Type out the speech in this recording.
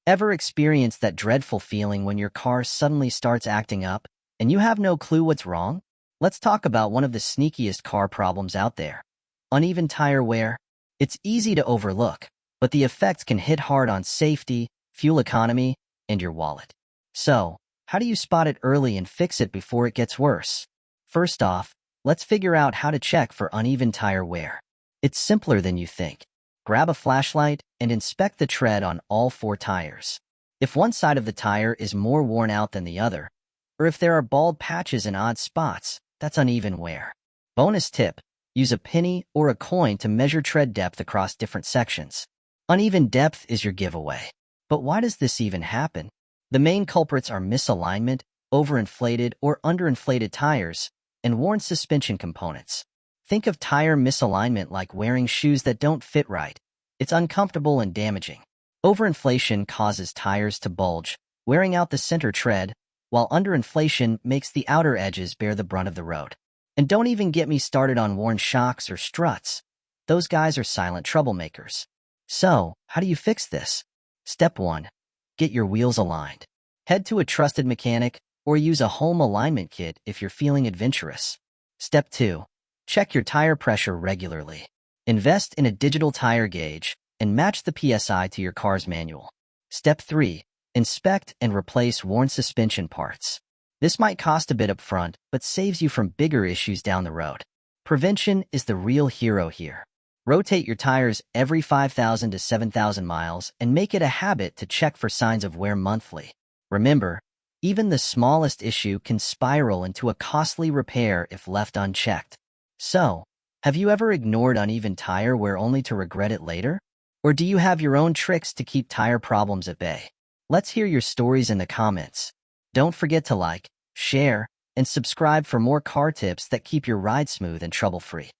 Ever experienced that dreadful feeling when your car suddenly starts acting up and you have no clue what's wrong? Let's talk about one of the sneakiest car problems out there: uneven tire wear. It's easy to overlook, but the effects can hit hard on safety, fuel economy, and your wallet. So, how do you spot it early and fix it before it gets worse? First off, let's figure out how to check for uneven tire wear. It's simpler than you think. Grab a flashlight and inspect the tread on all four tires. If one side of the tire is more worn out than the other, or if there are bald patches in odd spots, that's uneven wear. Bonus tip: use a penny or a coin to measure tread depth across different sections. Uneven depth is your giveaway. But why does this even happen? The main culprits are misalignment, overinflated or underinflated tires, and worn suspension components. Think of tire misalignment like wearing shoes that don't fit right. It's uncomfortable and damaging. Overinflation causes tires to bulge, wearing out the center tread, while underinflation makes the outer edges bear the brunt of the road. And don't even get me started on worn shocks or struts. Those guys are silent troublemakers. So, how do you fix this? Step 1. Get your wheels aligned. Head to a trusted mechanic or use a home alignment kit if you're feeling adventurous. Step 2. Check your tire pressure regularly. Invest in a digital tire gauge and match the PSI to your car's manual. Step 3. Inspect and replace worn suspension parts. This might cost a bit up front, but saves you from bigger issues down the road. Prevention is the real hero here. Rotate your tires every 5,000 to 7,000 miles and make it a habit to check for signs of wear monthly. Remember, even the smallest issue can spiral into a costly repair if left unchecked. So, have you ever ignored uneven tire wear only to regret it later? Or do you have your own tricks to keep tire problems at bay? Let's hear your stories in the comments. Don't forget to like, share, and subscribe for more car tips that keep your ride smooth and trouble-free.